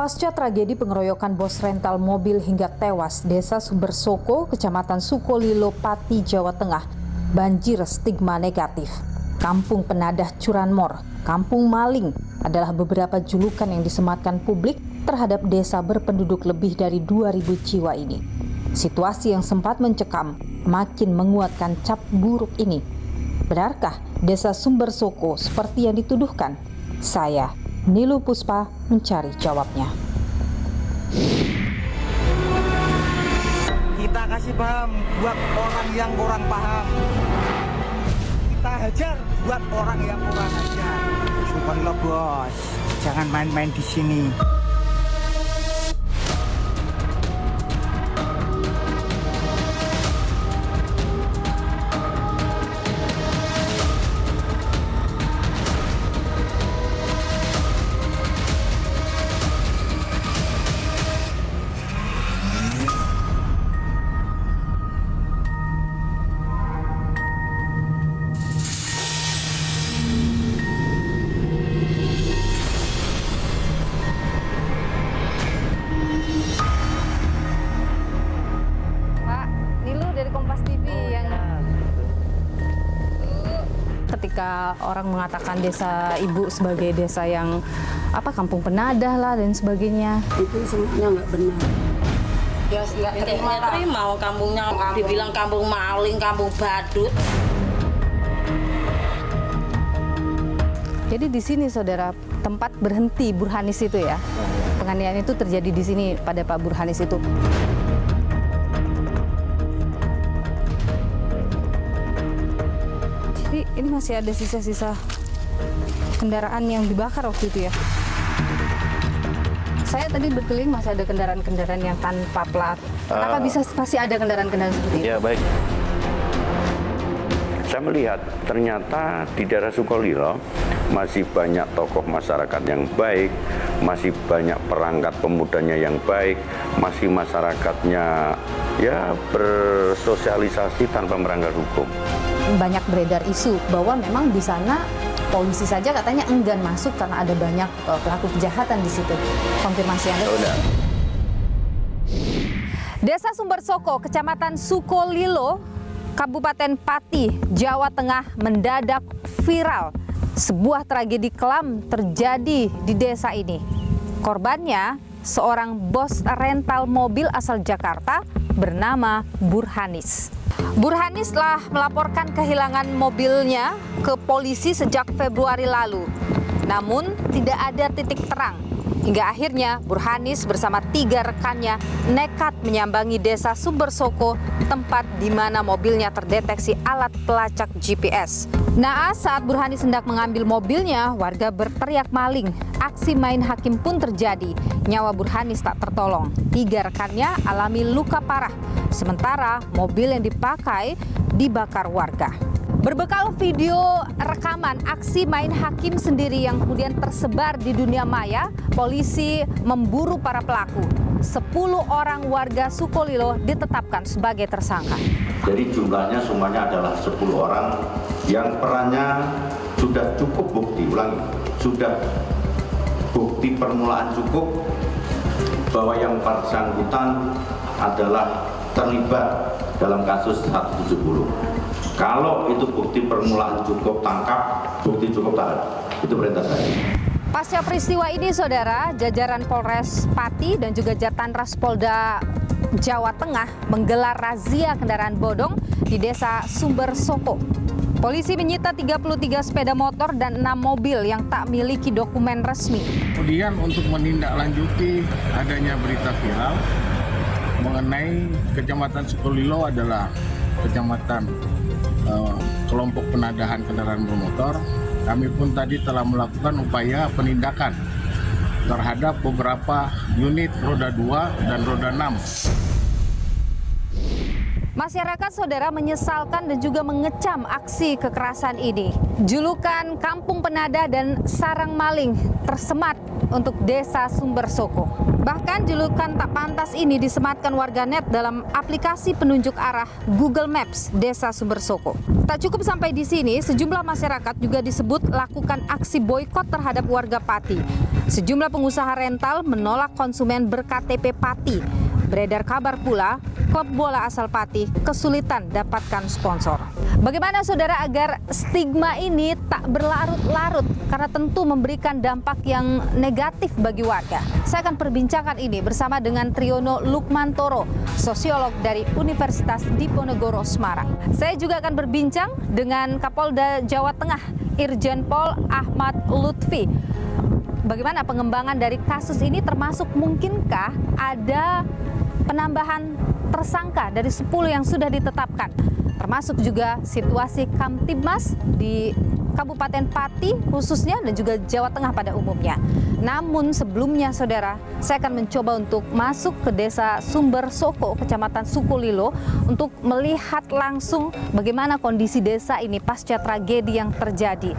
Pasca tragedi pengeroyokan bos rental mobil hingga tewas, Desa Sumbersoko, Kecamatan Sukolilo, Pati, Jawa Tengah, banjir stigma negatif. Kampung Penadah Curanmor, Kampung Maling adalah beberapa julukan yang disematkan publik terhadap desa berpenduduk lebih dari 2.000 jiwa ini. Situasi yang sempat mencekam makin menguatkan cap buruk ini. Benarkah Desa Sumbersoko seperti yang dituduhkan? Saya, Nilu Puspa, mencari jawabnya. Kita kasih paham buat orang yang kurang paham. Kita hajar buat orang yang kurang ajar. Syukurlah bos, jangan main-main di sini. Ketika orang mengatakan desa ibu sebagai desa yang kampung penadah lah dan sebagainya, itu semuanya nggak benar. Ya nggak terima kampungnya dibilang kampung maling, kampung badut. Jadi di sini saudara tempat berhenti Burhanis itu ya, penganiayaan itu terjadi di sini pada Pak Burhanis itu. Jadi ini masih ada sisa-sisa kendaraan yang dibakar waktu itu ya. Saya tadi berkeliling masih ada kendaraan-kendaraan yang tanpa plat. Kenapa bisa masih ada kendaraan-kendaraan seperti itu? Ya baik. Saya melihat ternyata di daerah Sukolilo masih banyak tokoh masyarakat yang baik, masih banyak perangkat pemudanya yang baik, masih masyarakatnya ya bersosialisasi tanpa melanggar hukum. Banyak beredar isu bahwa memang di sana polisi saja katanya enggan masuk karena ada banyak pelaku kejahatan di situ. Konfirmasi Anda? Udah. Desa Sumbersoko, Kecamatan Sukolilo, Kabupaten Pati, Jawa Tengah mendadak viral. Sebuah tragedi kelam terjadi di desa ini. Korbannya seorang bos rental mobil asal Jakarta bernama Burhanis. Burhanis telah melaporkan kehilangan mobilnya ke polisi sejak Februari lalu. Namun tidak ada titik terang. Hingga akhirnya Burhanis bersama 3 rekannya nekat menyambangi desa Sumbersoko, tempat di mana mobilnya terdeteksi alat pelacak GPS. Naas saat Burhanis hendak mengambil mobilnya, warga berteriak maling. Aksi main hakim pun terjadi. Nyawa Burhanis tak tertolong. 3 rekannya alami luka parah. Sementara mobil yang dipakai dibakar warga. Berbekal video rekaman aksi main hakim sendiri yang kemudian tersebar di dunia maya, polisi memburu para pelaku. 10 orang warga Sukolilo ditetapkan sebagai tersangka. Jadi jumlahnya semuanya adalah 10 orang yang perannya sudah cukup bukti, sudah bukti permulaan cukup bahwa yang bersangkutan adalah terlibat dalam kasus 170. Kalau itu bukti permulaan cukup, tangkap, bukti cukup, tahan. Itu perintah saya. Pasca peristiwa ini, saudara, jajaran Polres Pati dan juga Jatantras Polda Jawa Tengah menggelar razia kendaraan bodong di desa Sumbersoko. Polisi menyita 33 sepeda motor dan 6 mobil yang tak miliki dokumen resmi. Kemudian untuk menindaklanjuti adanya berita viral mengenai Kecamatan Sukolilo adalah kecamatan kelompok penadahan kendaraan bermotor, kami pun tadi telah melakukan upaya penindakan terhadap beberapa unit roda 2 dan roda 6. Masyarakat saudara menyesalkan dan juga mengecam aksi kekerasan ini. Julukan Kampung Penadah dan Sarang Maling tersemat untuk Desa Sumbersoko. Bahkan julukan tak pantas ini disematkan warganet dalam aplikasi penunjuk arah Google Maps Desa Sumbersoko. Tak cukup sampai di sini, sejumlah masyarakat juga disebut lakukan aksi boikot terhadap warga Pati. Sejumlah pengusaha rental menolak konsumen ber-KTP Pati. Beredar kabar pula, klub bola asal Pati kesulitan dapatkan sponsor. Bagaimana saudara agar stigma ini tak berlarut-larut karena tentu memberikan dampak yang negatif bagi warga? Saya akan perbincangkan ini bersama dengan Triono Lukmantoro, sosiolog dari Universitas Diponegoro Semarang. Saya juga akan berbincang dengan Kapolda Jawa Tengah, Irjen Pol Ahmad Lutfi. Bagaimana pengembangan dari kasus ini, termasuk mungkinkah ada penambahan tersangka dari 10 yang sudah ditetapkan, termasuk juga situasi Kamtibmas di Kabupaten Pati khususnya dan juga Jawa Tengah pada umumnya. Namun sebelumnya saudara, saya akan mencoba untuk masuk ke desa Sumbersoko, Kecamatan Sukolilo, untuk melihat langsung bagaimana kondisi desa ini pasca tragedi yang terjadi.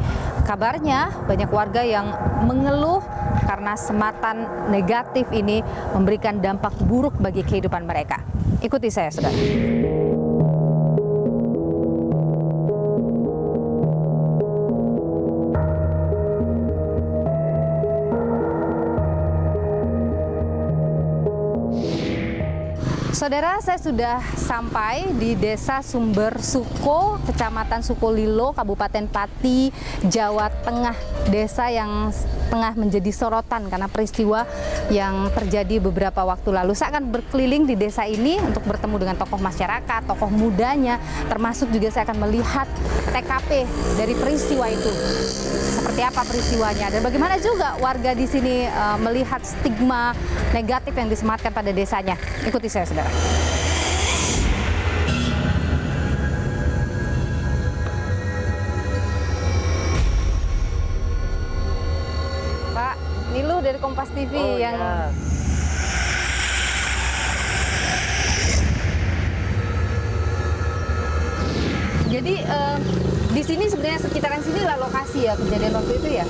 Kabarnya banyak warga yang mengeluh karena sematan negatif ini memberikan dampak buruk bagi kehidupan mereka. Ikuti saya saudara. Saudara, saya sudah sampai di Desa Sumbersuko, Kecamatan Sukolilo, Kabupaten Pati, Jawa Tengah. Desa yang tengah menjadi sorotan karena peristiwa yang terjadi beberapa waktu lalu. Saya akan berkeliling di desa ini untuk bertemu dengan tokoh masyarakat, tokoh mudanya, termasuk juga saya akan melihat TKP dari peristiwa itu. Seperti apa peristiwanya dan bagaimana juga warga di sini melihat stigma negatif yang disematkan pada desanya. Ikuti saya, saudara. Pak Niluh dari Kompas TV yang jadi di sini sebenarnya sekitaran sini lah lokasi ya kejadian waktu itu ya.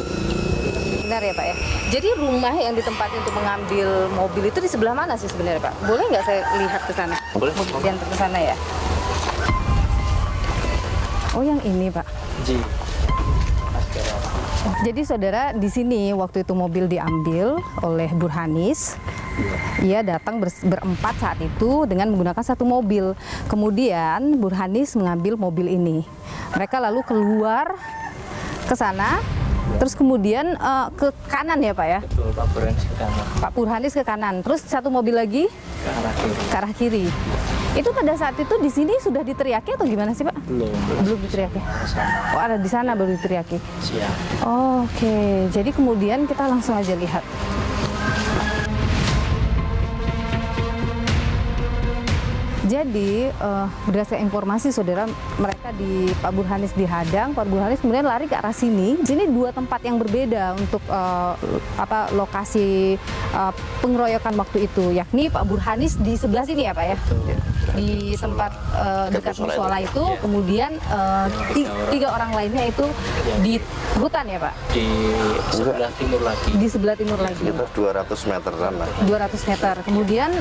Benar ya Pak ya. Jadi rumah yang ditempati untuk mengambil mobil itu di sebelah mana sih sebenarnya Pak? Boleh nggak saya lihat ke sana? Boleh. Diantar ke sana ya. Oh yang ini Pak. Jadi saudara di sini waktu itu mobil diambil oleh Burhanis. Ia datang berempat saat itu dengan menggunakan satu mobil. Kemudian Burhanis mengambil mobil ini. Mereka lalu keluar ke sana. Terus kemudian ke kanan ya Pak ya? Betul, Pak Burhanis ke kanan. Pak Burhanis ke kanan. Terus satu mobil lagi Ke arah kiri. ke arah kiri. Itu pada saat itu di sini sudah diteriaki atau gimana sih Pak? Belum diteriaki. Sana. Oh ada di sana baru diteriaki. Siap. Oh, oke. Jadi kemudian kita langsung aja lihat. Jadi berdasarkan informasi saudara, mereka di Pak Burhanis dihadang, Pak Burhanis kemudian lari ke arah sini. Di sini dua tempat yang berbeda untuk lokasi pengeroyokan waktu itu, yakni Pak Burhanis di sebelah sini ya Pak ya, di tempat dekat musola itu, kemudian tiga orang lainnya itu di hutan ya Pak, Di sebelah timur lagi. di sebelah timur lagi, Kita 200 meteran lah. 200 meter. Kemudian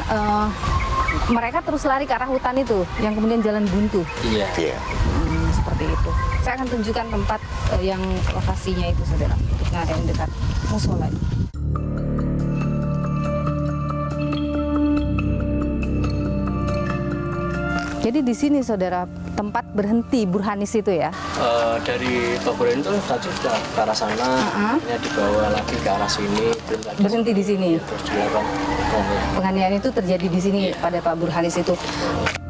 mereka terus lari ke arah hutan itu, yang kemudian jalan buntu. Iya. Iya. Seperti itu. Saya akan tunjukkan tempat yang lokasinya itu, saudara. Nah, yang dekat musola. Jadi di sini, saudara, tempat berhenti Burhanis itu ya? Dari Pak Burhanis itu tadi sudah ke arah sana, akhirnya dibawa lagi ke arah sini, belum lagi Berhenti di sini. terus dilakukan Penganiayaan itu terjadi di sini pada Pak Burhanis itu.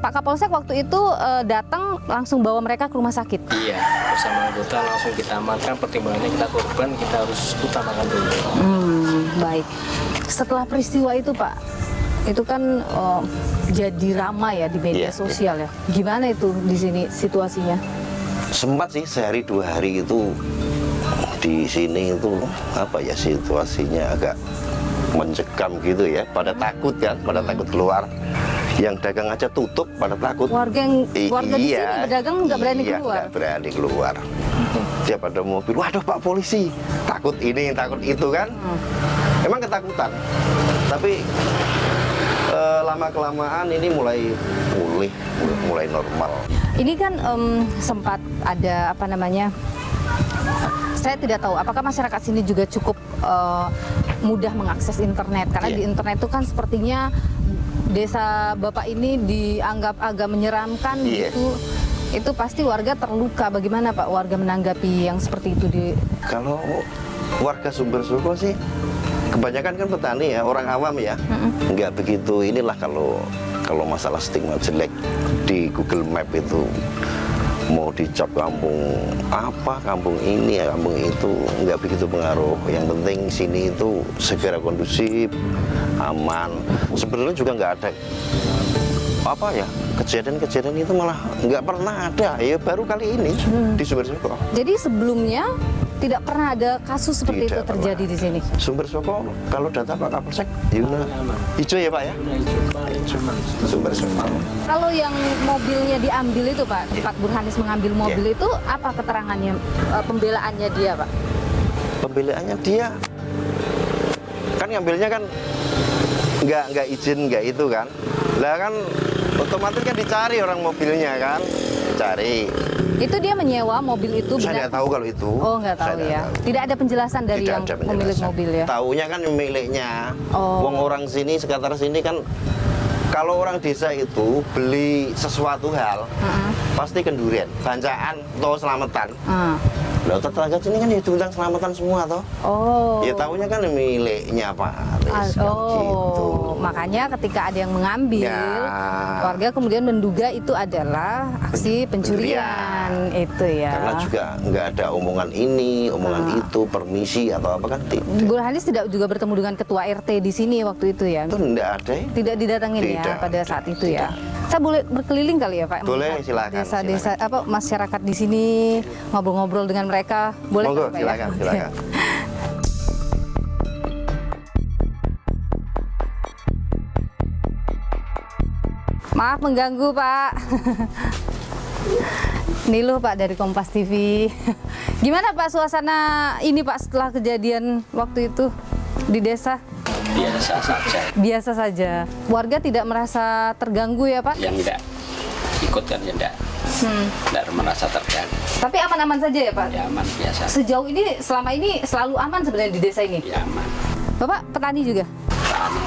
Pak Kapolsek waktu itu datang langsung bawa mereka ke rumah sakit. Iya, bersama anggota langsung kita amankan. Pertimbangannya kita korban, kita harus utamakan dulu. Baik. Setelah peristiwa itu Pak, itu kan jadi ramai ya di media Iya, sosial ya. Gimana itu di sini situasinya? Sempat sih sehari 2 hari itu di sini itu apa ya, situasinya agak mencekam gitu ya. Pada takut kan, pada takut keluar. Yang dagang aja tutup, pada takut. Warga di sini berdagang nggak berani keluar. Nggak berani keluar. Tiap ada mobil, waduh Pak polisi, takut ini, takut itu kan. Emang ketakutan. Tapi lama kelamaan ini mulai pulih, mulai normal. Ini kan sempat ada apa namanya? Saya tidak tahu apakah masyarakat sini juga cukup mudah mengakses internet karena Iya. di internet itu kan sepertinya desa Bapak ini dianggap agak menyeramkan Iya. gitu. Itu pasti warga terluka. Bagaimana Pak warga menanggapi yang seperti itu di Kalau warga Sumber Suko sih kebanyakan kan petani ya, orang awam ya, nggak begitu inilah kalau masalah stigma jelek di Google Map itu mau dicap kampung apa, kampung ini ya, kampung itu nggak begitu pengaruh. Yang penting sini itu segera kondusif, aman. Sebenarnya juga nggak ada apa ya kejadian-kejadian itu malah nggak pernah ada ya, baru kali ini di Sumber Suko. Jadi sebelumnya tidak pernah ada kasus seperti itu Tidak terjadi di sini. Sumber Suko kalau data Pak Kapolsek Yuna hijau ya Pak ya, Sumber Suko. Kalau yang mobilnya diambil itu Pak Burhanis mengambil mobil itu apa keterangannya, pembelaannya dia Pak? Pembelaannya dia kan ngambilnya kan nggak izin, nggak itu kan, lah kan otomatis kan dicari orang mobilnya kan, dicari. Itu dia menyewa mobil itu Saya nggak tahu kalau itu. Oh nggak tahu Saya ya. nggak tahu. Tidak ada penjelasan dari Tidak yang ada pemilik penjelasan. mobil ya. Taunya kan miliknya. Oh. Wong orang sini, sekitar sini kan kalau orang desa itu beli sesuatu hal pasti kendurian, bancaan atau selamatan. Lah tetangga sini kan ya diundang selamatan semua toh. Oh. Ya tahunya kan miliknya Pak Aris, kan gitu. Makanya ketika ada yang mengambil, Ya. warga kemudian menduga itu adalah aksi pencurian itu ya. Karena juga nggak ada omongan ini, omongan itu, permisi atau apa kan tidak. Burhanis tidak juga bertemu dengan ketua RT di sini waktu itu ya. Itu nggak ada ya. Tidak didatangin ya Tidak, pada saat itu ya. Saya boleh berkeliling kali ya Pak? Boleh, melihat silakan, Desa-desa silakan. apa masyarakat di sini ngobrol-ngobrol dengan mereka. Boleh Monggo, Pak, silakan, ya? silakan. Maaf mengganggu Pak. Niluh Pak dari Kompas TV. Gimana Pak suasana ini Pak setelah kejadian waktu itu di desa? Biasa saja. Biasa saja. Warga tidak merasa terganggu ya Pak? Yang tidak ikut kan ya tidak merasa terganggu. Tapi aman-aman saja ya Pak? Ya aman biasa. Sejauh ini, selama ini selalu aman sebenarnya di desa ini? Ya aman. Bapak petani juga?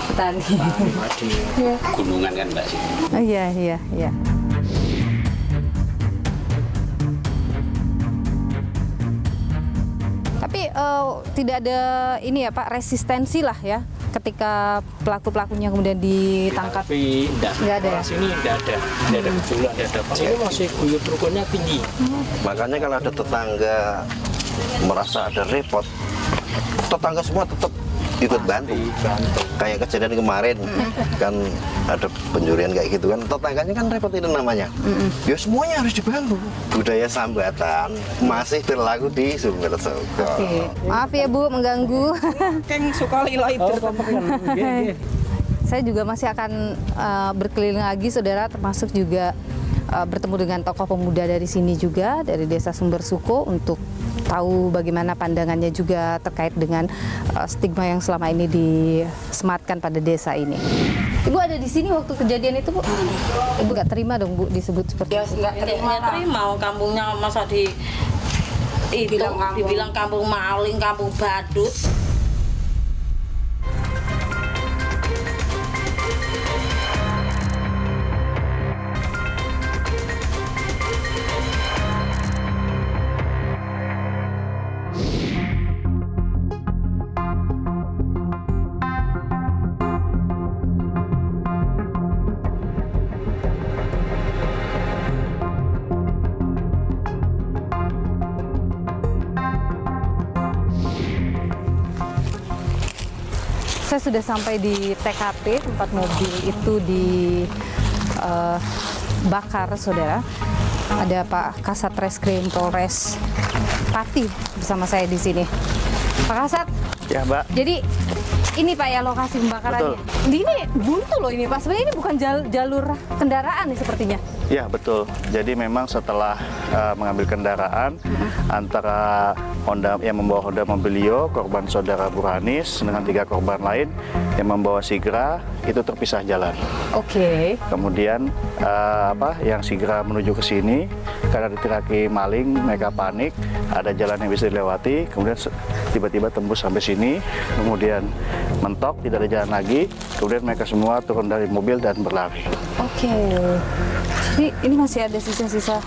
Petani. Di gunungan kan Mbak sih. Oh, iya, iya, iya. Tapi tidak ada ini ya Pak, resistensi lah ya ketika pelaku-pelakunya kemudian ditangkap. Tapi Nggak ada ya? sini tidak ada gejolak, tidak ada apa. Sini masih guyur rukunnya tinggi. Makanya kalau ada tetangga merasa ada repot, tetangga semua tetap ikut bantu. Kayak kejadian kemarin kan ada pencurian kayak gitu kan, tetangganya kan repot itu namanya. Ya semuanya harus dibantu. Budaya sambatan masih berlaku di Sumber Suko. Oke. Maaf ya Bu mengganggu. Keng Sukolilo itu. Saya juga masih akan berkeliling lagi saudara, termasuk juga bertemu dengan tokoh pemuda dari sini juga, dari Desa Sumber Suko, untuk tahu bagaimana pandangannya juga terkait dengan stigma yang selama ini disematkan pada desa ini. Ibu ada di sini waktu kejadian itu Bu? Ibu nggak terima dong Bu disebut seperti Ya itu? nggak terima kampungnya masa dibilang kampung maling, kampung badut. Saya sudah sampai di TKP tempat mobil itu dibakar, saudara. Ada Pak Kasat Reskrim Polres Pati bersama saya di sini. Pak Kasat. Ya Mbak. Jadi ini Pak ya lokasi pembakarannya. Ini buntu loh ini Pak. Sebenarnya ini bukan jalur kendaraan nih sepertinya. Ya betul. Jadi memang setelah mengambil kendaraan antara Honda yang membawa Honda Mobilio, korban saudara Burhanis dengan 3 korban lain yang membawa Sigra itu terpisah jalan. Oke. Kemudian yang Sigra menuju ke sini karena ditiraki maling, mereka panik, ada jalan yang bisa dilewati, kemudian tiba-tiba tembus sampai sini, kemudian mentok, tidak ada jalan lagi, kemudian mereka semua turun dari mobil dan berlari. Oke. Jadi ini masih ada sisa-sisa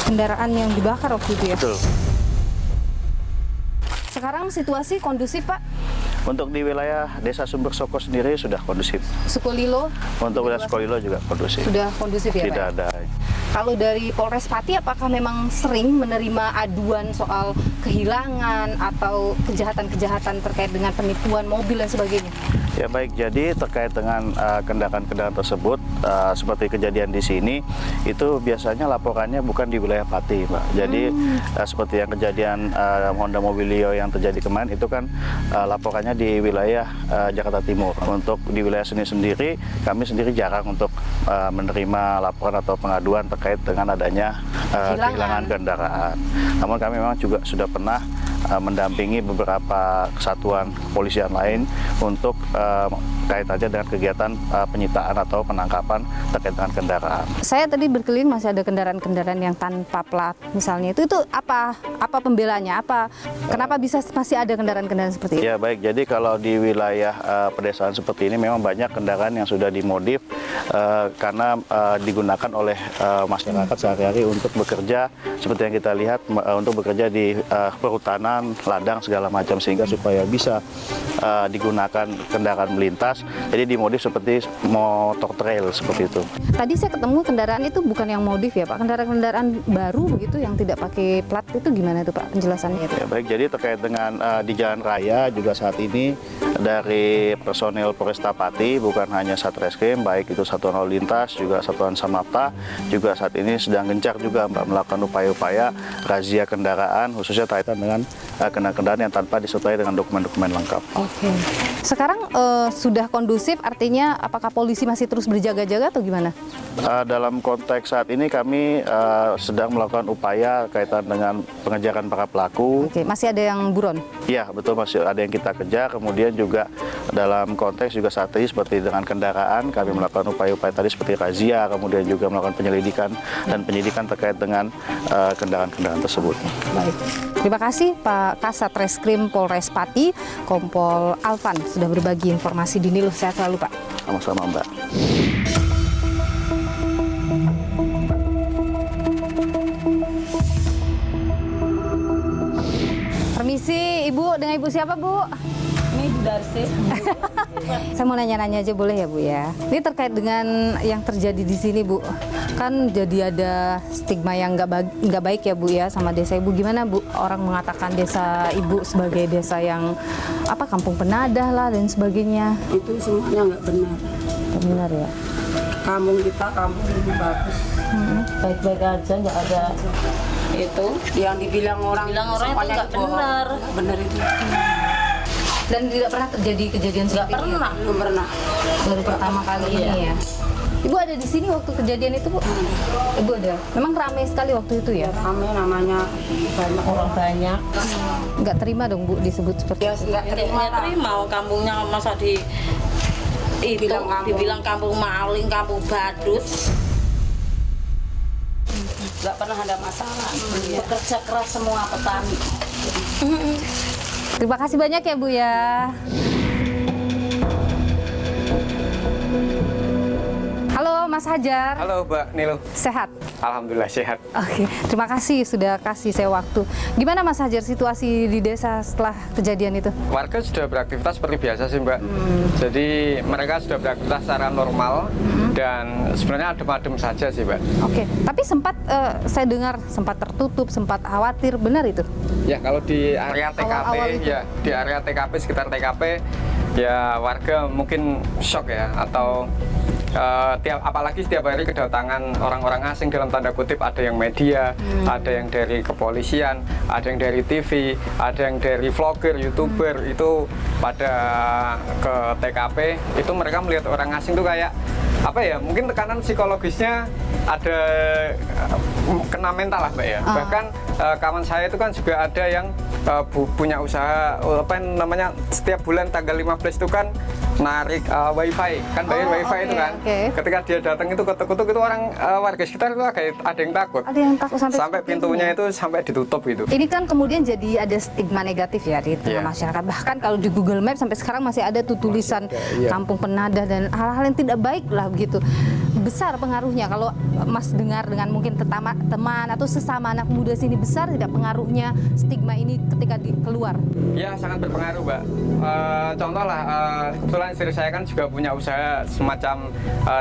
kendaraan yang dibakar waktu itu ya? Betul. Sekarang situasi kondusif, Pak? Untuk di wilayah Desa Sumber Soko sendiri sudah kondusif. Sukolilo? Untuk wilayah Sukolilo juga kondusif. Sudah kondusif ya, Pak? Tidak ada. Kalau dari Polres Pati, apakah memang sering menerima aduan soal kehilangan atau kejahatan-kejahatan terkait dengan penipuan mobil dan sebagainya? Ya baik, jadi terkait dengan kendaraan-kendaraan tersebut, seperti kejadian di sini, itu biasanya laporannya bukan di wilayah Pati, Mbak. Jadi seperti yang kejadian Honda Mobilio yang terjadi kemarin, itu kan laporannya di wilayah Jakarta Timur. Untuk di wilayah sini sendiri, kami sendiri jarang untuk menerima laporan atau pengaduan terkait dengan adanya kehilangan kendaraan. Namun kami memang juga sudah pernah mendampingi beberapa kesatuan kepolisian lain untuk kaitannya dengan kegiatan penyitaan atau penangkapan terkait dengan kendaraan. Saya tadi berkeliling masih ada kendaraan-kendaraan yang tanpa plat misalnya. Itu apa pembelanya? Kenapa bisa masih ada kendaraan-kendaraan seperti itu? Ya baik, jadi kalau di wilayah pedesaan seperti ini memang banyak kendaraan yang sudah dimodif karena digunakan oleh masyarakat sehari-hari untuk bekerja seperti yang kita lihat, untuk bekerja di perhutanan, ladang segala macam, sehingga supaya bisa digunakan kendaraan melintas, jadi dimodif seperti motor trail seperti itu. Tadi saya ketemu kendaraan itu bukan yang modif ya Pak, kendaraan baru begitu yang tidak pakai plat, itu gimana itu Pak penjelasannya itu? Ya baik, jadi terkait dengan di jalan raya juga saat ini dari personil Polresta Pati, bukan hanya Satreskrim, baik itu Satuan Lalu Lintas juga Satuan Samapta, juga saat ini sedang gencar juga Mbak melakukan upaya-upaya razia kendaraan, khususnya kaitan dengan kendaraan yang tanpa disertai dengan dokumen-dokumen lengkap. Oke. Sekarang sudah kondusif, artinya apakah polisi masih terus berjaga-jaga atau gimana? Dalam konteks saat ini kami sedang melakukan upaya kaitan dengan pengejaran para pelaku. Oke, masih ada yang buron? Iya, betul, masih ada yang kita kejar. Kemudian juga dalam konteks juga saat ini seperti dengan kendaraan, kami melakukan upaya-upaya tadi seperti razia, kemudian juga melakukan penyelidikan dan penyidikan terkait dengan kendaraan-kendaraan tersebut. Baik. Terima kasih Pak Kasat Reskrim Polres Pati, Kompol Alvan, sudah berbagi informasi di Niluh. Sehat selalu Pak. Sama-sama Mbak. Permisi Ibu, dengan Ibu siapa Bu? Ini Bu Darsi. Saya mau nanya-nanya aja boleh ya Bu ya? Ini terkait dengan yang terjadi di sini Bu. Kan jadi ada stigma yang nggak baik ya Bu ya sama desa Ibu. Gimana Bu? Orang mengatakan desa Ibu sebagai desa yang kampung penadah lah dan sebagainya. Itu semuanya nggak benar. Nggak benar ya? Kampung kita kampung bagus. Baik-baik aja, nggak ada itu. Yang dibilang orang itu semuanya nggak bohong. benar. Nggak benar itu. Dan tidak pernah terjadi kejadian Nggak seperti ini. pernah. Belum pernah. Baru pertama kali ini ya. Ibu ada di sini waktu kejadian itu Bu? Ibu ada. Memang ramai sekali waktu itu ya? Kami namanya banyak Orang banyak. Nggak terima dong Bu disebut seperti ya nggak terima Nggak lah. terima kampungnya masa dibilang kampung maling, kampung badut. Nggak pernah ada masalah. Bekerja keras semua petani. Terima kasih banyak ya Bu ya. Halo Mas Hajar. Halo Mbak Niluh. Sehat? Alhamdulillah sehat. Oke, terima kasih sudah kasih saya waktu. Gimana Mas Hajar situasi di desa setelah kejadian itu? Warga sudah beraktivitas seperti biasa sih Mbak. Jadi mereka sudah beraktivitas secara normal dan sebenarnya adem-adem saja sih Mbak. Oke, tapi sempat saya dengar sempat tertutup, sempat khawatir, benar itu? Ya kalau di area TKP, Awal-awal itu. ya di area TKP sekitar TKP ya warga mungkin shock ya atau apalagi setiap hari kedatangan orang-orang asing dalam tanda kutip, ada yang media, ada yang dari kepolisian, ada yang dari TV, ada yang dari vlogger, YouTuber itu pada ke TKP itu mereka melihat orang asing tuh kayak apa ya, mungkin tekanan psikologisnya ada, kena mental lah Mbak ya. Bahkan kawan saya itu kan juga ada yang punya usaha apa namanya, setiap bulan tanggal 15 itu kan narik wifi, kan bayar wifi itu kan. Ketika dia datang itu ketuk-ketuk itu orang warga sekitar itu ada yang takut. Ada yang takut sampai pintunya itu sampai ditutup gitu. Ini kan kemudian jadi ada stigma negatif ya di tengah masyarakat. Bahkan kalau di Google Maps sampai sekarang masih ada tuh tulisan kampung penadah dan hal-hal yang tidak baik lah begitu. Besar pengaruhnya kalau Mas dengar dengan mungkin teman atau sesama anak muda sini, besar tidak pengaruhnya stigma ini ketika keluar? Ya sangat berpengaruh Mbak. Contoh lah, kebetulan istri saya kan juga punya usaha semacam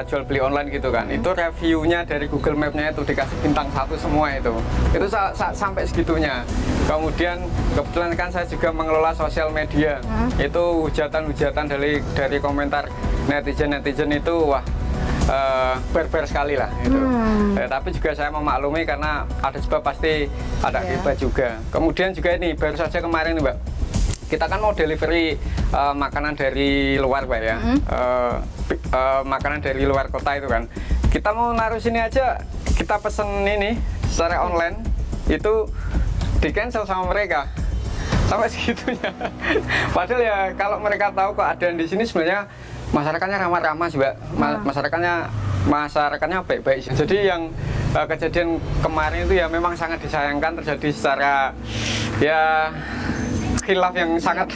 jual beli online gitu kan. Itu reviewnya dari Google Map-nya itu dikasih bintang 1 semua itu sampai segitunya. Kemudian kebetulan kan saya juga mengelola sosial media. Itu hujatan-hujatan dari komentar netizen itu wah barbar sekali lah itu. Tapi juga saya memaklumi karena ada sebab pasti ada akibat juga. Kemudian juga ini baru saja kemarin Mbak, kita kan mau delivery makanan dari luar Mbak ya, makanan dari luar kota itu kan. Kita mau naruh sini aja, kita pesen ini secara online itu di cancel sama mereka sampai segitunya. Padahal ya kalau mereka tahu keadaan di sini sebenarnya masyarakatnya ramah-ramah sih Mbak, masyarakatnya baik-baik. Jadi yang kejadian kemarin itu ya memang sangat disayangkan, terjadi secara ya khilaf yang sangat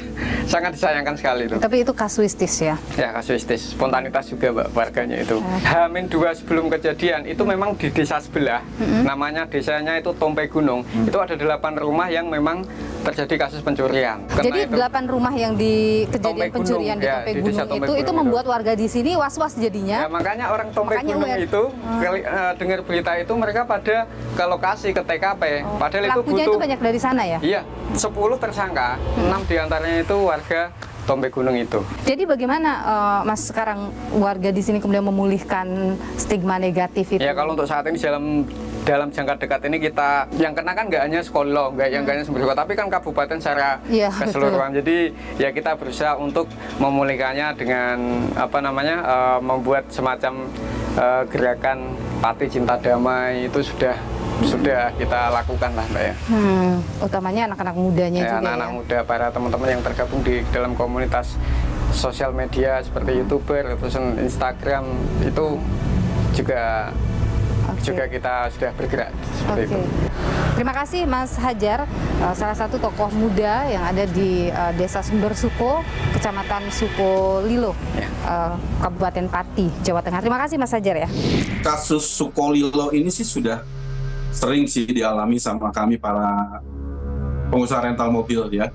disayangkan sekali itu. Tapi itu kasuistis ya? Ya kasuistis, spontanitas juga Mbak warganya itu. H-2 sebelum kejadian itu memang di desa sebelah, namanya desanya itu Tompe Gunung. Itu ada 8 rumah yang memang terjadi kasus pencurian. Jadi 8 rumah yang di kejadian pencurian di Tompe Gunung itu membuat warga di sini was-was jadinya. Ya, makanya orang Tompe Gunung itu dengar berita itu mereka pada ke lokasi, ke TKP. Padahal itu pelakunya itu banyak dari sana ya? Iya, 10 tersangka, 6 diantaranya itu warga Tompe Gunung itu. Jadi bagaimana Mas sekarang warga di sini kemudian memulihkan stigma negatif itu? Ya kalau untuk saat ini dalam jangka dekat ini kita yang kena kan nggak hanya Sukolilo, nggak hanya Sumberjo, tapi kan kabupaten secara keseluruhan. Jadi ya kita berusaha untuk memulihkannya dengan apa namanya membuat semacam gerakan Pati Cinta Damai itu sudah kita lakukan lah Mbak ya. Utamanya anak-anak mudanya juga anak-anak muda, para teman-teman yang tergabung di dalam komunitas sosial media seperti YouTuber, terus Instagram itu juga kita sudah bergerak seperti itu. Terima kasih Mas Hajar, salah satu tokoh muda yang ada di Desa Sumber Suko, Kecamatan Sukolilo, Kabupaten Pati, Jawa Tengah. Terima kasih Mas Hajar ya. Kasus Sukolilo ini sih sudah sering sih dialami sama kami para pengusaha rental mobil ya.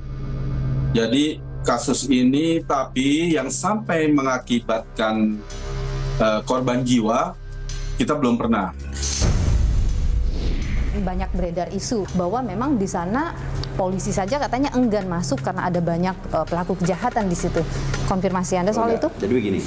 Jadi kasus ini tapi yang sampai mengakibatkan korban jiwa kita belum pernah. Banyak beredar isu bahwa memang di sana polisi saja katanya enggan masuk karena ada banyak pelaku kejahatan di situ. Konfirmasi Anda soal itu? Jadi begini.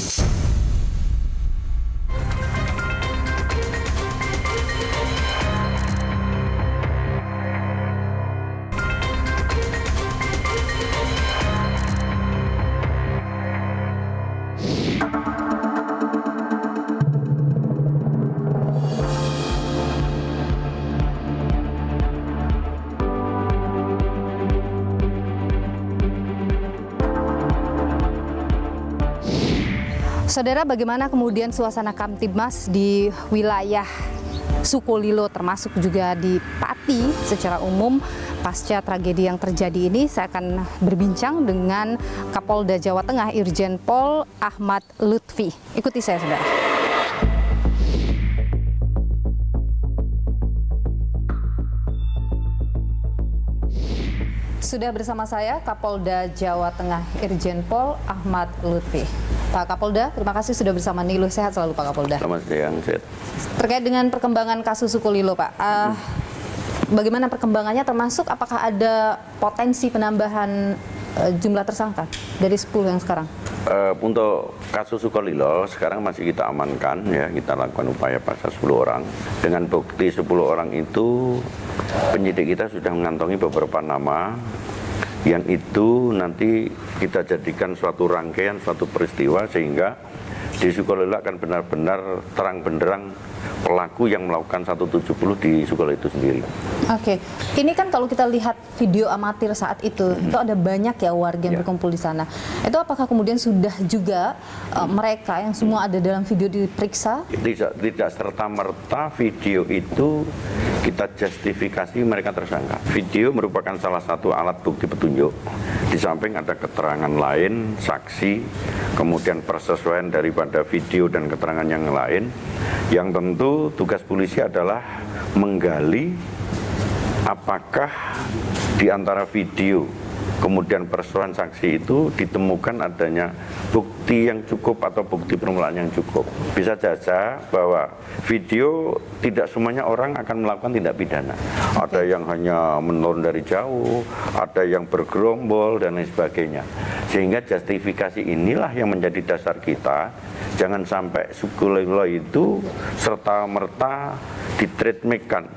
Saudara, bagaimana kemudian suasana Kamtibmas di wilayah Sukolilo termasuk juga di Pati secara umum pasca tragedi yang terjadi ini? Saya akan berbincang dengan Kapolda Jawa Tengah Irjen Pol Ahmad Lutfi. Ikuti saya, saudara. Sudah bersama saya Kapolda Jawa Tengah Irjen Pol Ahmad Lutfi. Pak Kapolda, terima kasih sudah bersama Niluh. Sehat selalu Pak Kapolda. Selamat siang, sehat. Terkait dengan perkembangan kasus Sukolilo Pak, bagaimana perkembangannya, termasuk apakah ada potensi penambahan jumlah tersangka dari 10 yang sekarang? Untuk kasus Sukolilo sekarang masih kita amankan ya, kita lakukan upaya paksa 10 orang. Dengan bukti 10 orang itu penyidik kita sudah mengantongi beberapa nama yang itu nanti kita jadikan suatu rangkaian, suatu peristiwa sehingga di Sukolilo akan benar-benar terang benderang pelaku yang melakukan 170 di Sukolilo itu sendiri. Oke, ini kan kalau kita lihat video amatir saat itu ada banyak ya warga yang berkumpul di sana. Itu apakah kemudian sudah juga mereka yang semua ada dalam video diperiksa? Tidak serta-merta video itu kita justifikasi mereka tersangka. Video merupakan salah satu alat bukti petunjuk. Di samping ada keterangan lain, saksi, kemudian persesuaian daripada video dan keterangan yang lain, yang tentu tugas polisi adalah menggali apakah di antara video kemudian persesuaian saksi itu ditemukan adanya bukti yang cukup atau bukti permulaan yang cukup. Bisa saja bahwa video tidak semuanya orang akan melakukan tindak pidana. Ada yang hanya menurun dari jauh, ada yang bergerombol dan lain sebagainya. Sehingga justifikasi inilah yang menjadi dasar kita. Jangan sampai Sukolilo itu serta-merta ditreatmentkan,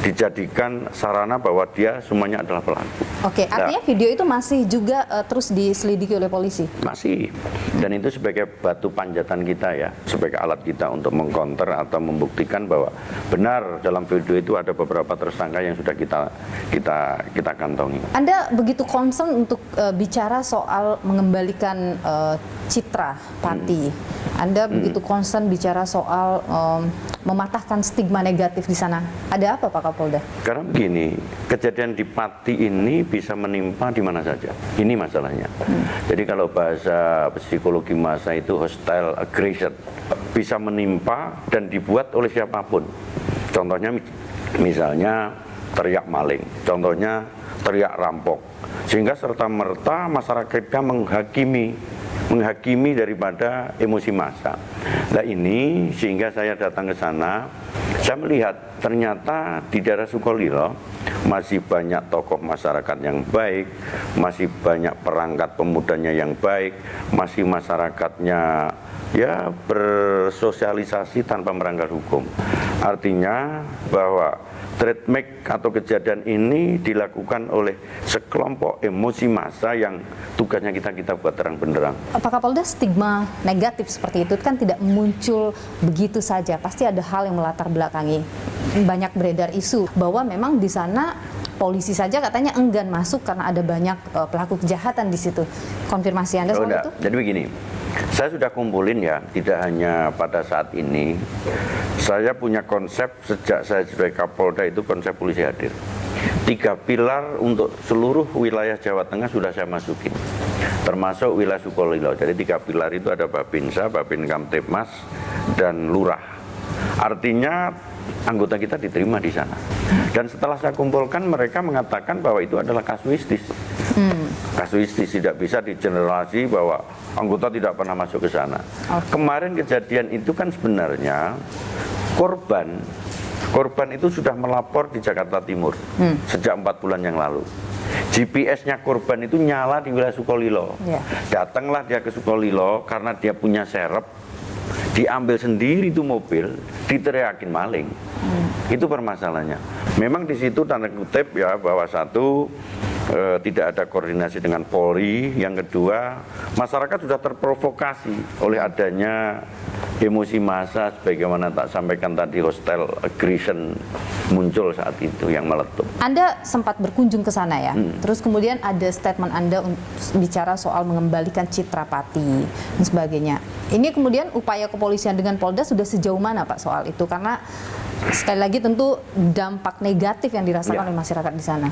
dijadikan sarana bahwa dia semuanya adalah pelaku. Oke, artinya video itu masih juga terus diselidiki oleh polisi? Masih, dan itu sebagai batu panjatan kita ya, sebagai alat kita untuk mengcounter atau membuktikan bahwa benar dalam video itu ada beberapa tersangka yang sudah kita kantongi. Anda begitu concern untuk bicara soal mengembalikan citra Pati. Anda begitu concern bicara soal mematahkan stigma negatif di sana. Ada apa Pak Kapolda? Karena begini, kejadian di Pati ini bisa menimpa di mana saja. Ini masalahnya. Jadi kalau bahasa psikologi massa itu hostile aggression, bisa menimpa dan dibuat oleh siapapun. Contohnya misalnya teriak maling, contohnya teriak rampok, sehingga serta-merta masyarakat kita menghakimi daripada emosi massa. Nah ini sehingga saya datang ke sana, saya melihat ternyata di daerah Sukolilo masih banyak tokoh masyarakat yang baik, masih banyak perangkat pemudanya yang baik, masih masyarakatnya ya bersosialisasi tanpa melanggar hukum. Artinya bahwa treatment atau kejadian ini dilakukan oleh sekelompok emosi massa yang tugasnya kita buat terang benderang. Pak Kapolda, stigma negatif seperti itu kan tidak muncul begitu saja. Pasti ada hal yang melatar belakangi. Banyak beredar isu bahwa memang di sana polisi saja katanya enggan masuk karena ada banyak pelaku kejahatan di situ. Konfirmasi Anda soal itu? Jadi begini, saya sudah kumpulin ya, tidak hanya pada saat ini. Saya punya konsep sejak saya sebagai Kapolda itu konsep polisi hadir. 3 pilar untuk seluruh wilayah Jawa Tengah sudah saya masukin, termasuk wilayah Sukolilo. Jadi 3 pilar itu ada Babinsa, Babin Kamtipmas, dan Lurah. Artinya anggota kita diterima di sana. Dan setelah saya kumpulkan, mereka mengatakan bahwa itu adalah kasuistis. Kasuistis, tidak bisa digeneralisasi bahwa anggota tidak pernah masuk ke sana. Kemarin kejadian itu kan sebenarnya korban itu sudah melapor di Jakarta Timur sejak 4 bulan yang lalu. GPS-nya korban itu nyala di wilayah Sukolilo. Datanglah dia ke Sukolilo karena dia punya serep, diambil sendiri itu mobil, diteriakin maling. Itu permasalahannya. Memang di situ tanda kutip ya bahwa satu, tidak ada koordinasi dengan Polri. Yang kedua, masyarakat sudah terprovokasi oleh adanya emosi massa sebagaimana tak sampaikan tadi, hostile aggression muncul saat itu yang meletup. Anda sempat berkunjung ke sana ya, terus kemudian ada statement Anda bicara soal mengembalikan citra Pati dan sebagainya. Ini kemudian upaya kepolisian dengan Polda sudah sejauh mana Pak soal itu? Karena sekali lagi tentu dampak negatif yang dirasakan oleh masyarakat di sana.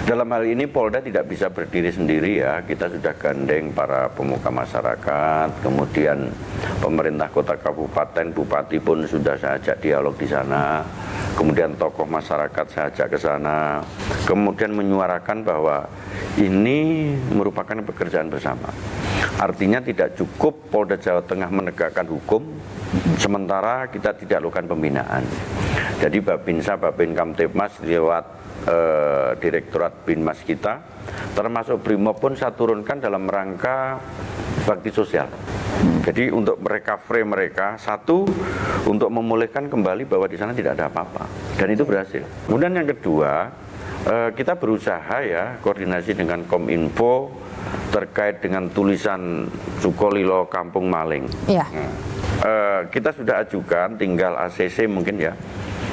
Dalam hal ini Polda tidak bisa berdiri sendiri ya, kita sudah gandeng para pemuka masyarakat, kemudian pemerintah kota kabupaten, bupati pun sudah saya ajak dialog di sana, kemudian tokoh masyarakat saya ajak ke sana, kemudian menyuarakan bahwa ini merupakan pekerjaan bersama. Artinya tidak cukup Polda Jawa Tengah menegakkan hukum, sementara kita tidak lakukan pembinaan. Jadi Babinsa, Babin Kamtipmas lewat Direktorat Binmas kita, termasuk Brimob pun saya turunkan dalam rangka bakti sosial. Jadi untuk recovery mereka, satu, untuk memulihkan kembali bahwa di sana tidak ada apa-apa, dan itu berhasil. Kemudian yang kedua, Kita berusaha ya koordinasi dengan Kominfo terkait dengan tulisan Sukolilo Kampung Maling. Iya. Kita sudah ajukan, tinggal ACC mungkin ya.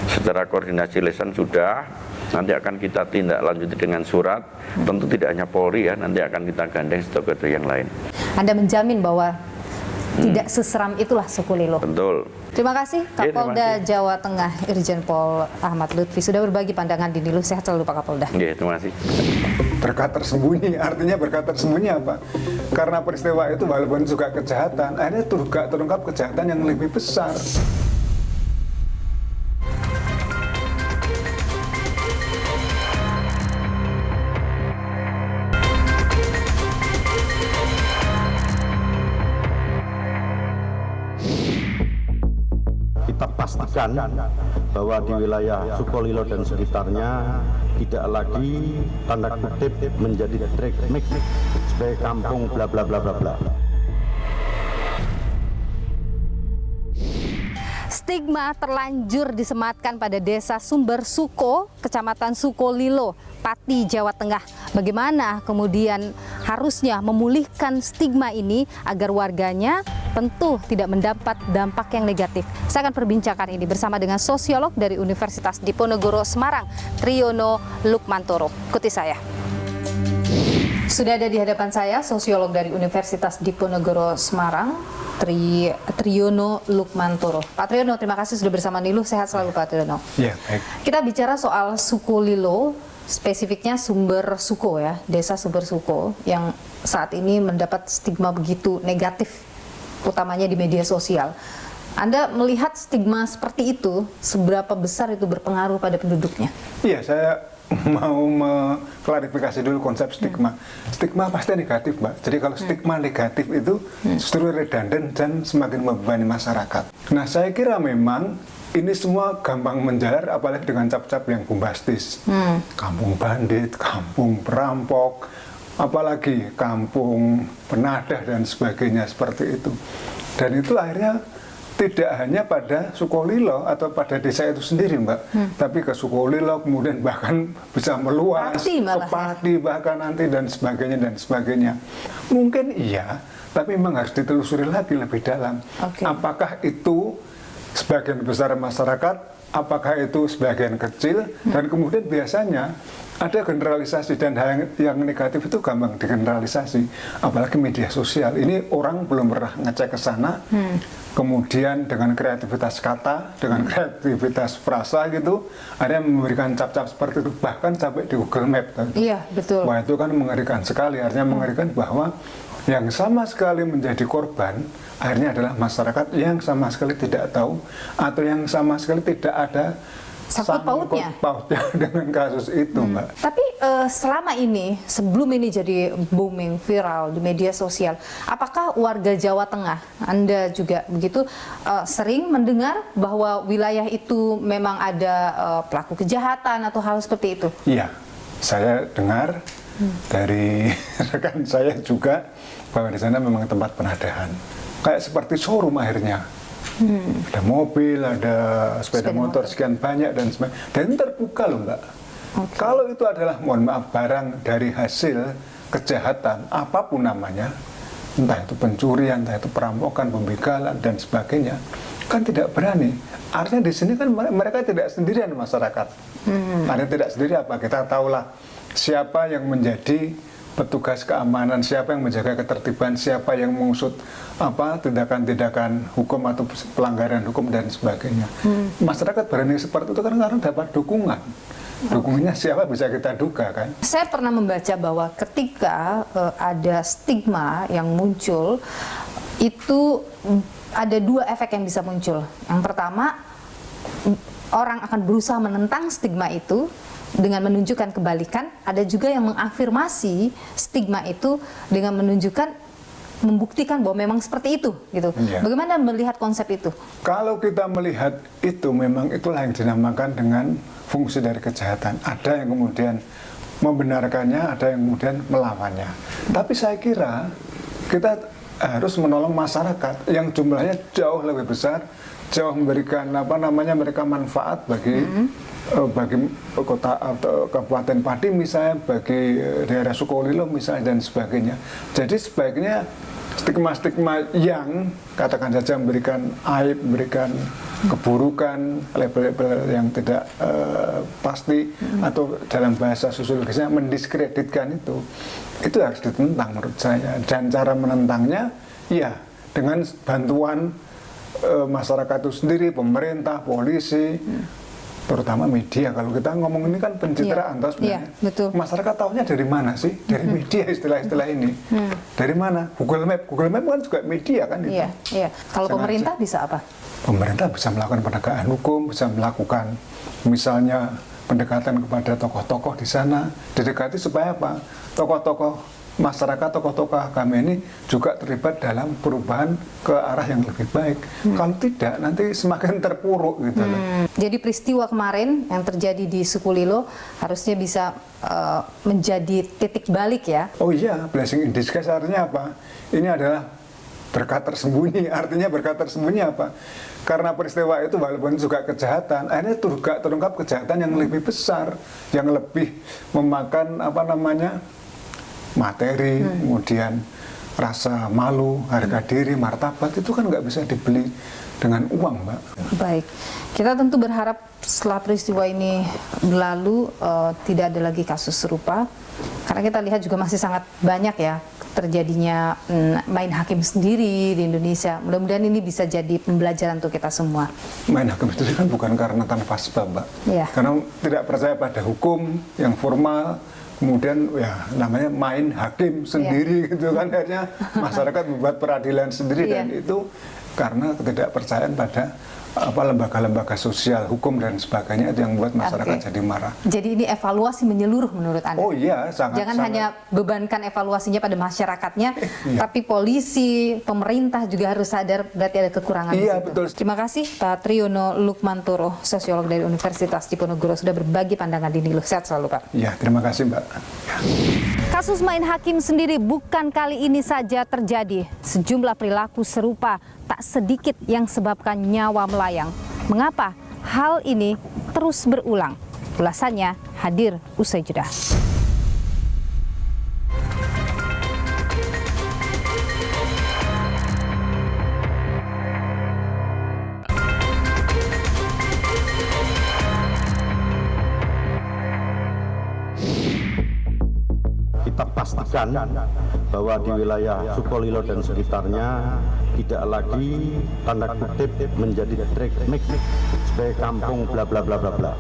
Secara koordinasi lisan sudah, nanti akan kita tindak lanjuti dengan surat. Tentu tidak hanya Polri ya, nanti akan kita gandeng stakeholder yang lain. Anda menjamin bahwa tidak seseram itulah Sukolilo. Betul. Terima kasih Kapolda Jawa Tengah Irjen Pol Ahmad Lutfi sudah berbagi pandangan di Nilu. Sehat selalu Pak Kapolda. Iya, terima kasih. Berkat tersembunyi, artinya berkat tersembunyi apa? Karena peristiwa itu walaupun juga kejahatan, akhirnya juga terungkap kejahatan yang lebih besar. Kita pastikan bahwa di wilayah Sukolilo dan sekitarnya tidak lagi tanda kutip menjadi drag mix sebagai kampung bla bla bla bla bla. Stigma terlanjur disematkan pada desa Sumber Suko, Kecamatan Sukolilo, Pati, Jawa Tengah. Bagaimana kemudian harusnya memulihkan stigma ini agar warganya tentu tidak mendapat dampak yang negatif. Saya akan perbincangkan ini bersama dengan sosiolog dari Universitas Diponegoro Semarang, Triyono Lukmantoro. Ikuti saya. Sudah ada di hadapan saya sosiolog dari Universitas Diponegoro Semarang, Triyono Lukmantoro. Pak Triyono, terima kasih sudah bersama Nilu. Sehat selalu Pak Triyono. Ya, baik. Kita bicara soal Sukolilo, spesifiknya Sumber Suko ya, desa Sumber Suko yang saat ini mendapat stigma begitu negatif, utamanya di media sosial. Anda melihat stigma seperti itu, seberapa besar itu berpengaruh pada penduduknya? Iya, saya mau mengklarifikasi dulu konsep stigma. Stigma pasti negatif, Mbak. Jadi kalau stigma negatif itu justru redundant dan semakin membebani masyarakat. Nah, saya kira memang ini semua gampang menjalar, apalagi dengan cap-cap yang bombastis. Kampung bandit, kampung perampok, apalagi kampung penadah dan sebagainya seperti itu. Dan itu akhirnya tidak hanya pada Sukolilo atau pada desa itu sendiri, Mbak, tapi ke Sukolilo, kemudian bahkan bisa meluas ke Pati bahkan nanti dan sebagainya. Mungkin iya, tapi memang harus ditelusuri lagi lebih dalam. Apakah itu sebagian besar masyarakat, apakah itu sebagian kecil, dan kemudian biasanya ada generalisasi, dan hal yang negatif itu gampang digeneralisasi, apalagi media sosial. Ini orang belum pernah ngecek ke sana, kemudian dengan kreativitas kata, dengan kreativitas frasa gitu, ada yang memberikan cap-cap seperti itu, bahkan sampai di Google Map. Iya, betul. Wah, itu kan mengerikan sekali, artinya mengerikan bahwa yang sama sekali menjadi korban akhirnya adalah masyarakat yang sama sekali tidak tahu atau yang sama sekali tidak ada sangkut pautnya dengan kasus itu, Mbak. Tapi selama ini, sebelum ini jadi booming, viral di media sosial, apakah warga Jawa Tengah, Anda juga begitu, sering mendengar bahwa wilayah itu memang ada pelaku kejahatan atau hal seperti itu? Iya, saya dengar dari rekan saya juga bahwa di sana memang tempat penadahan. Kayak seperti showroom akhirnya. Ada mobil, ada sepeda motor sekian banyak dan sebagainya. Dan terbuka loh, Mbak. Kalau itu adalah, mohon maaf, barang dari hasil kejahatan, apapun namanya, entah itu pencurian, entah itu perampokan, pembegalan, dan sebagainya, kan tidak berani. Artinya di sini kan mereka tidak sendirian masyarakat. Artinya tidak sendiri apa? Kita tahulah siapa yang menjadi petugas keamanan, siapa yang menjaga ketertiban, siapa yang mengusut tindakan-tindakan hukum atau pelanggaran hukum dan sebagainya. Masyarakat berani seperti itu kan karena dapat dukungan. Dukungannya siapa bisa kita duga kan. Saya pernah membaca bahwa ketika ada stigma yang muncul, itu ada dua efek yang bisa muncul. Yang pertama, orang akan berusaha menentang stigma itu dengan menunjukkan kebalikan. Ada juga yang mengafirmasi stigma itu dengan menunjukkan, membuktikan bahwa memang seperti itu gitu. Bagaimana melihat konsep itu? Kalau kita melihat itu, memang itulah yang dinamakan dengan fungsi dari kejahatan. Ada yang kemudian membenarkannya, ada yang kemudian melawannya. Tapi saya kira kita harus menolong masyarakat yang jumlahnya jauh lebih besar, jauh memberikan mereka manfaat bagi kota atau Kabupaten Pati misalnya, bagi daerah Sukolilo misalnya dan sebagainya. Jadi sebaiknya stigma-stigma yang katakan saja memberikan aib, memberikan keburukan, label-label yang tidak pasti atau dalam bahasa sosiologisnya mendiskreditkan itu harus ditentang menurut saya. Dan cara menentangnya ya dengan bantuan masyarakat itu sendiri, pemerintah, polisi, terutama media. Kalau kita ngomong ini kan pencitraan, sebenarnya masyarakat tahunya dari mana sih? Dari media istilah-istilah ini. Dari mana? Google Map kan juga media kan itu. Iya. Kalau pemerintah bisa apa? Pemerintah bisa melakukan penegakan hukum, bisa melakukan misalnya pendekatan kepada tokoh-tokoh di sana, didekati supaya apa? Tokoh-tokoh masyarakat, tokoh-tokoh agama ini juga terlibat dalam perubahan ke arah yang lebih baik. Kalau tidak, nanti semakin terpuruk gitu loh. Jadi peristiwa kemarin yang terjadi di Sukolilo harusnya bisa menjadi titik balik ya? Oh iya, blessing in disguise artinya apa? Ini adalah berkat tersembunyi. Artinya berkat tersembunyi apa? Karena peristiwa itu walaupun juga kejahatan, akhirnya juga terungkap kejahatan yang lebih besar, yang lebih memakan materi, kemudian rasa malu, harga diri, martabat itu kan nggak bisa dibeli dengan uang, Mbak. Baik, kita tentu berharap setelah peristiwa ini berlalu tidak ada lagi kasus serupa, karena kita lihat juga masih sangat banyak ya terjadinya main hakim sendiri di Indonesia. Mudah-mudahan ini bisa jadi pembelajaran untuk kita semua. Main hakim sendiri kan bukan karena tanpa sebab, Mbak. Ya. Karena tidak percaya pada hukum yang formal. Kemudian ya namanya main hakim sendiri gitu kan, akhirnya masyarakat membuat peradilan sendiri dan itu karena ketidakpercayaan pada lembaga-lembaga sosial, hukum dan sebagainya itu yang membuat masyarakat jadi marah. Jadi ini evaluasi menyeluruh menurut Anda? Oh iya, sangat. Jangan hanya bebankan evaluasinya pada masyarakatnya, tapi polisi, pemerintah juga harus sadar berarti ada kekurangan. Iya, di situ. betul. Terima kasih Pak Triyono Lukmantoro, sosiolog dari Universitas Diponegoro sudah berbagi pandangan di Niluh. Sehat selalu, Pak. Iya, terima kasih, Mbak. Kasus main hakim sendiri bukan kali ini saja terjadi. Sejumlah perilaku serupa tak sedikit yang sebabkan nyawa melayang. Mengapa hal ini terus berulang? Ulasannya hadir usai jeda. Kita pastikan bahwa di wilayah Sukolilo dan sekitarnya tidak lagi tanda kutip menjadi drag mix sebagai kampung bla bla bla bla bla.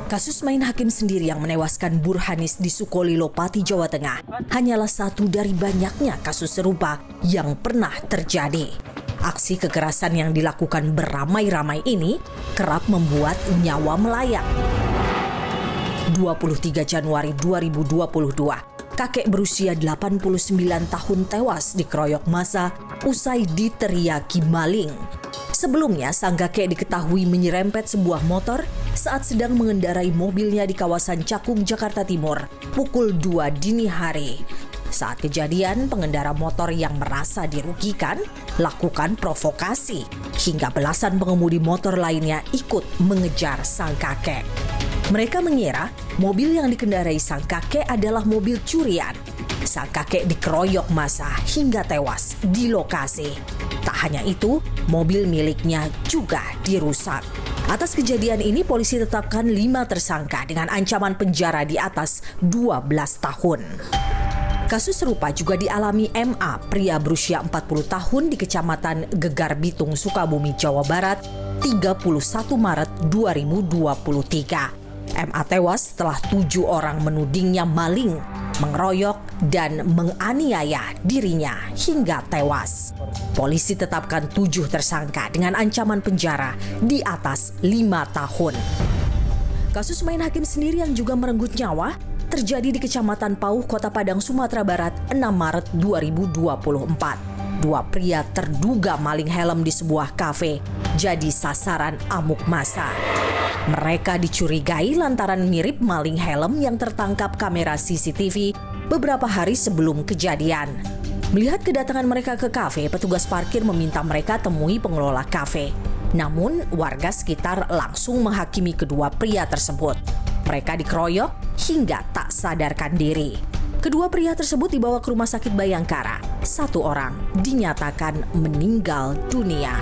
Kasus main hakim sendiri yang menewaskan Burhanis di Sukolilo, Pati, Jawa Tengah hanyalah satu dari banyaknya kasus serupa yang pernah terjadi. Aksi kekerasan yang dilakukan beramai-ramai ini kerap membuat nyawa melayang. 23 Januari 2022, kakek berusia 89 tahun tewas dikeroyok massa usai diteriaki maling. Sebelumnya, sang kakek diketahui menyerempet sebuah motor saat sedang mengendarai mobilnya di kawasan Cakung, Jakarta Timur, pukul 2 dini hari. Saat kejadian, pengendara motor yang merasa dirugikan lakukan provokasi hingga belasan pengemudi motor lainnya ikut mengejar sang kakek. Mereka mengira mobil yang dikendarai sang kakek adalah mobil curian. Sang kakek dikeroyok massa hingga tewas di lokasi. Tak hanya itu, mobil miliknya juga dirusak. Atas kejadian ini, polisi tetapkan 5 tersangka dengan ancaman penjara di atas 12 tahun. Kasus serupa juga dialami MA, pria berusia 40 tahun di Kecamatan Gegar Bitung, Sukabumi, Jawa Barat, 31 Maret 2023. MA tewas setelah 7 orang menudingnya maling, mengeroyok, dan menganiaya dirinya hingga tewas. Polisi tetapkan 7 tersangka dengan ancaman penjara di atas 5 tahun. Kasus main hakim sendiri yang juga merenggut nyawa terjadi di Kecamatan Pauh, Kota Padang, Sumatera Barat, 6 Maret 2024. 2 pria terduga maling helm di sebuah kafe jadi sasaran amuk massa. Mereka dicurigai lantaran mirip maling helm yang tertangkap kamera CCTV beberapa hari sebelum kejadian. Melihat kedatangan mereka ke kafe, petugas parkir meminta mereka temui pengelola kafe. Namun, warga sekitar langsung menghakimi kedua pria tersebut. Mereka dikeroyok hingga tak sadarkan diri. Kedua pria tersebut dibawa ke Rumah Sakit Bayangkara. 1 orang dinyatakan meninggal dunia.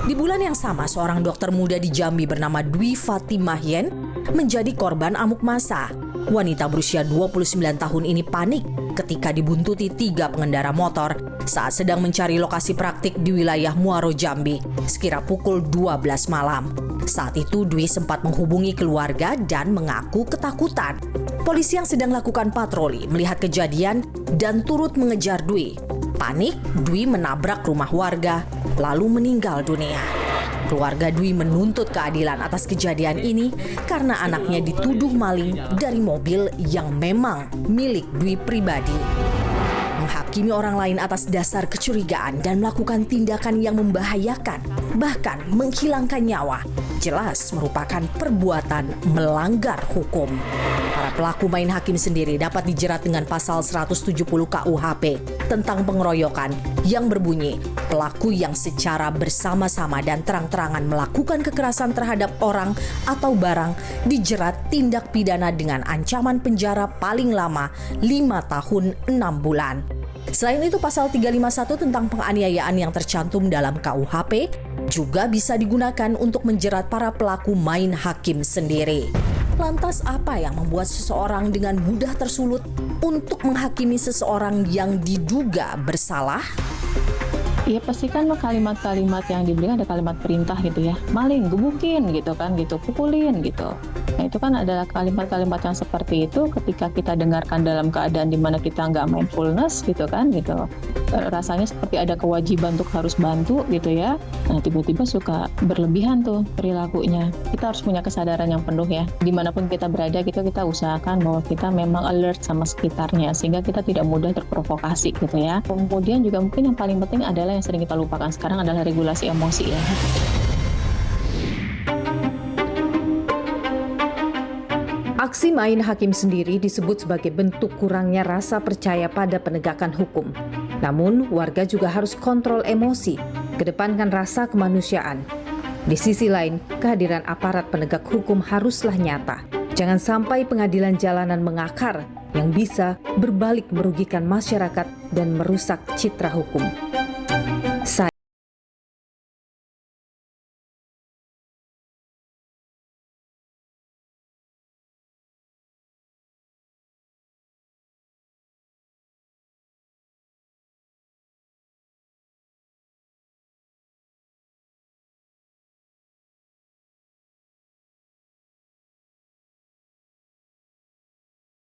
Di bulan yang sama, seorang dokter muda di Jambi bernama Dwi Fatimah Yen menjadi korban amuk massa. Wanita berusia 29 tahun ini panik ketika dibuntuti 3 pengendara motor saat sedang mencari lokasi praktik di wilayah Muaro Jambi sekira pukul 12 malam. Saat itu Dwi sempat menghubungi keluarga dan mengaku ketakutan. Polisi yang sedang lakukan patroli melihat kejadian dan turut mengejar Dwi. Panik, Dwi menabrak rumah warga lalu meninggal dunia. Keluarga Dwi menuntut keadilan atas kejadian ini karena anaknya dituduh maling dari mobil yang memang milik Dwi pribadi. Menghakimi orang lain atas dasar kecurigaan dan melakukan tindakan yang membahayakan, bahkan menghilangkan nyawa, jelas merupakan perbuatan melanggar hukum. Para pelaku main hakim sendiri dapat dijerat dengan pasal 170 KUHP tentang pengeroyokan yang berbunyi pelaku yang secara bersama-sama dan terang-terangan melakukan kekerasan terhadap orang atau barang dijerat tindak pidana dengan ancaman penjara paling lama 5 tahun 6 bulan. Selain itu, pasal 351 tentang penganiayaan yang tercantum dalam KUHP juga bisa digunakan untuk menjerat para pelaku main hakim sendiri. Lantas apa yang membuat seseorang dengan mudah tersulut untuk menghakimi seseorang yang diduga bersalah? Ya pasti kan kalimat-kalimat yang diberikan ada kalimat perintah gitu ya, maling, gebukin gitu kan, gitu, pukulin gitu. Nah itu kan adalah kalimat-kalimat yang seperti itu ketika kita dengarkan dalam keadaan dimana kita nggak mindfulness gitu kan, gitu. Rasanya seperti ada kewajiban untuk harus bantu gitu ya. Nah tiba-tiba suka berlebihan tuh perilakunya. Kita harus punya kesadaran yang penuh ya. Dimanapun kita berada kita usahakan bahwa kita memang alert sama sekitarnya sehingga kita tidak mudah terprovokasi gitu ya. Kemudian juga mungkin yang paling penting adalah yang sering kita lupakan sekarang adalah regulasi emosi ya. Aksi main hakim sendiri disebut sebagai bentuk kurangnya rasa percaya pada penegakan hukum. Namun, warga juga harus kontrol emosi, kedepankan rasa kemanusiaan. Di sisi lain, kehadiran aparat penegak hukum haruslah nyata. Jangan sampai pengadilan jalanan mengakar yang bisa berbalik merugikan masyarakat dan merusak citra hukum.